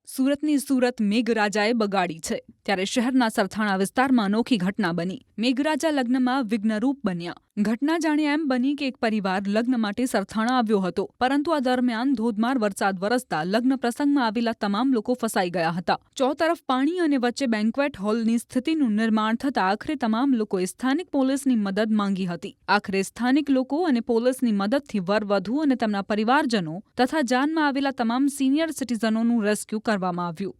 સુરતની સુરત મેઘરાજાએ બગાડી છે ત્યારે શહેરના સરથાણા વિસ્તારમાં અનોખી ઘટના બની। મેઘરાજા લગ્નમાં વિઘ્નરૂપ બન્યા। ઘટના જાણે એમ બની કે એક પરિવાર લગ્ન માટે સરથાણા આવ્યો હતો, પરંતુ આ દરમિયાન ધોધમાર વરસાદ વરસતા લગ્ન પ્રસંગમાં આવેલા તમામ લોકો ફસાઈ ગયા હતા। ચોતરફ પાણી અને વચ્ચે બેન્ક્વેટ હોલની સ્થિતિનું નિર્માણ થતા આખરે તમામ લોકોએ સ્થાનિક પોલીસની મદદ માંગી હતી। આખરે સ્થાનિક લોકો અને પોલીસની મદદથી વરવધુ અને તેમના પરિવારજનો તથા જાનમાં આવેલા તમામ સિનિયર સિટીઝનોનું રેસ્ક્યુ કરવામાં આવ્યું।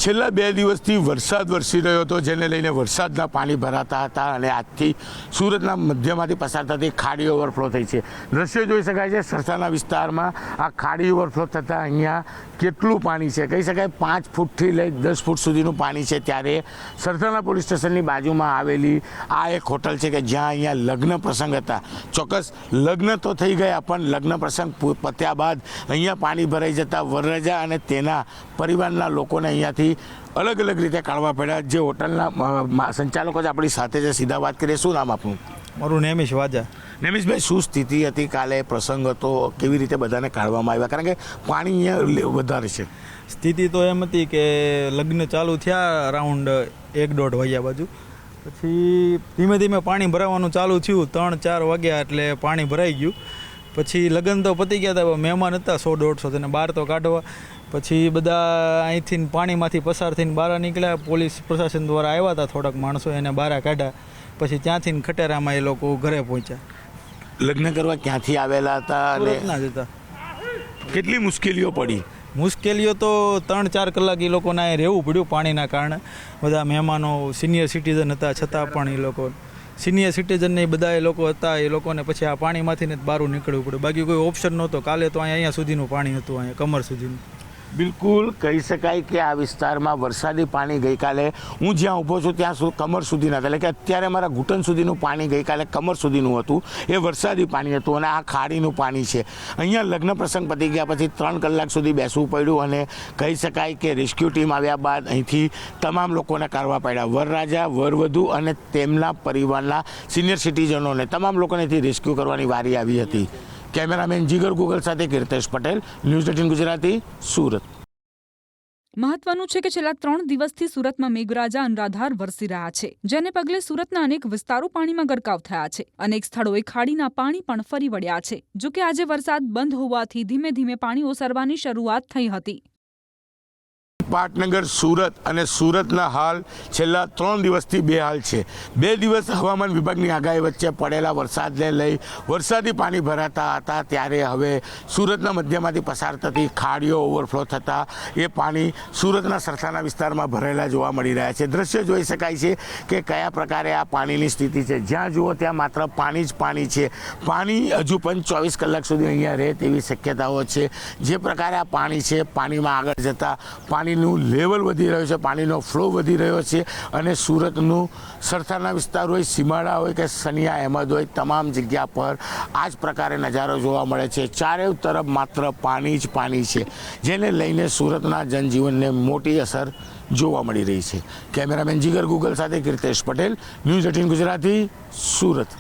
છેલ્લા 2 દિવસથી વરસાદ વરસી રહ્યો હતો, જેને લઈને વરસાદના પાણી ભરાતા હતા અને આજથી સુરતના મધ્યમાંથી પસાર થતી ખાડી ઓવરફ્લો થઈ છે। દ્રશ્યો જોઈ શકાય છે સરથાણા વિસ્તારમાં આ ખાડી ઓવરફ્લો થતાં અહીંયા કેટલું પાણી છે કહી શકાય 5 ફૂટથી લઈ 10 ફૂટ સુધીનું પાણી છે। ત્યારે સરથાણા પોલીસ સ્ટેશનની બાજુમાં આવેલી આ એક હોટલ છે કે જ્યાં અહીંયા લગ્ન પ્રસંગ હતા। ચોક્કસ લગ્ન તો થઈ ગયા, પણ લગ્ન પ્રસંગ પત્યા બાદ અહીંયા પાણી ભરાઈ જતા વરરાજા અને તેના પરિવારના લોકોને અહીંયાથી અલગ અલગ રીતે કાઢવા પડ્યા। જે હોટલના સંચાલકો જ આપણી સાથે છે, સીધા વાત કરીએ। શું નામ આપનું? મારું નેમિશ વાજા। નેમિશભાઈ, શું સ્થિતિ હતી કાલે? પ્રસંગ હતો, કેવી રીતે બધાને કાઢવામાં આવ્યા? કારણ કે પાણી અહીંયા વધારે છે। સ્થિતિ તો એમ હતી કે લગ્ન ચાલુ થયા અરાઉન્ડ 1-1.5 વાગ્યા બાજુ, પછી ધીમે ધીમે પાણી ભરાવાનું ચાલુ થયું। 3-4 વાગ્યા એટલે પાણી ભરાઈ ગયું। પછી લગ્ન તો પતી ગયા હતા, મહેમાન હતા 100-150 તેને બહાર તો કાઢવા। પછી બધા અહીંથી પાણીમાંથી પસાર થઈને બહાર નીકળ્યા। પોલીસ પ્રશાસન દ્વારા આવ્યા હતા, થોડાક માણસો એને બહાર કાઢ્યા। પછી ત્યાંથી ખટેરામાં એ લોકો ઘરે પહોંચ્યા। લગ્ન કરવા ક્યાંથી આવેલા હતા અને સુરતના જ હતા। કેટલી મુશ્કેલીઓ પડી? મુશ્કેલીઓ તો 3-4 કલાક એ લોકોને અહીં રહેવું પડ્યું પાણીના કારણે। બધા મહેમાનો સિનિયર સિટીઝન હતા, છતાં પણ એ લોકો સિનિયર સિટીઝનને બધા એ લોકો હતા, એ લોકોને પછી આ પાણીમાંથી ને બહાર નીકળવું પડ્યું, બાકી કોઈ ઓપ્શન નહોતો। કાલે તો અહીંયા સુધીનું પાણી હતું, અહીંયા કમર સુધીનું। બિલકુલ કહી શકાય કે આ વિસ્તારમાં વરસાદી પાણી ગઈકાલે હું જ્યાં ઊભો છું ત્યાં કમર સુધીના હતા, એટલે કે અત્યારે મારા ઘૂંટણ સુધીનું પાણી ગઈકાલે કમર સુધીનું હતું, એ વરસાદી પાણી હતું અને આ ખાડીનું પાણી છે। અહીંયા લગ્ન પ્રસંગ પતી ગયા પછી 3 કલાક સુધી બેસવું પડ્યું અને કહી શકાય કે રેસ્ક્યુ ટીમ આવ્યા બાદ અહીંથી તમામ લોકોને કાઢવા પડ્યા। વરરાજા, વરવધુ અને તેમના પરિવારના સિનિયર સિટીઝનોને તમામ લોકોને અહીંથી રેસ્ક્યુ કરવાની વારી આવી હતી। કેમેરામેન જીગર ગુગલ સાથે કીર્તેશ પટેલ, ન્યૂઝ 18 ગુજરાતી, સુરત। મહત્વનું છે કે છેલ્લા 3 દિવસથી સુરતમાં મેઘરાજા અનરાધાર વરસી રહ્યા છે, જેને પગલે સુરતના અનેક વિસ્તારો પાણીમાં ગરકાવ થયા છે। અનેક સ્થળોએ ખાડીના પાણી પણ ફરી વળ્યા છે। જો કે આજે વરસાદ બંધ હોવાથી ધીમે ધીમે પાણી ઓસરવાની શરૂઆત થઈ હતી। પાટનગર, સુરત અને સુરતના હાલ છેલ્લા 3 દિવસથી બેહાલ છે। 2 દિવસ હવામાન વિભાગની આગાહી વચ્ચે પડેલા વરસાદને લઈ વરસાદી પાણી ભરાતા હતા, ત્યારે હવે સુરતના મધ્યમાંથી પસાર થતી ખાડીઓ ઓવરફ્લો થતાં એ પાણી સુરતના સરથાણા વિસ્તારમાં ભરેલા જોવા મળી રહ્યા છે। દ્રશ્ય જોઈ શકાય છે કે કયા પ્રકારે આ પાણીની સ્થિતિ છે। જ્યાં જુઓ ત્યાં માત્ર પાણી જ પાણી છે। પાણી હજુ પણ 24 કલાક સુધી અહીંયા રહે તેવી શક્યતાઓ છે। જે પ્રકારે આ પાણી છે, પાણીમાં આગળ જતાં પાણી લેવલ વધી રહ્યો છે, પાણીનો ફ્લો વધી રહ્યો છે અને સુરતનું સરથાણા વિસ્તાર હોય, સીમાડા હોય કે સનિયા અહેમદ હોય, તમામ જગ્યા પર આ જ પ્રકારે નજારો જોવા મળે છે। ચારે તરફ માત્ર પાણી જ પાણી છે, જેને લઈને સુરતના જનજીવનને મોટી અસર જોવા મળી રહી છે। કેમેરામેન જીગર ગુગલ સાથે કીર્તેશ પટેલ, ન્યૂઝ 18 ગુજરાતી, સુરત।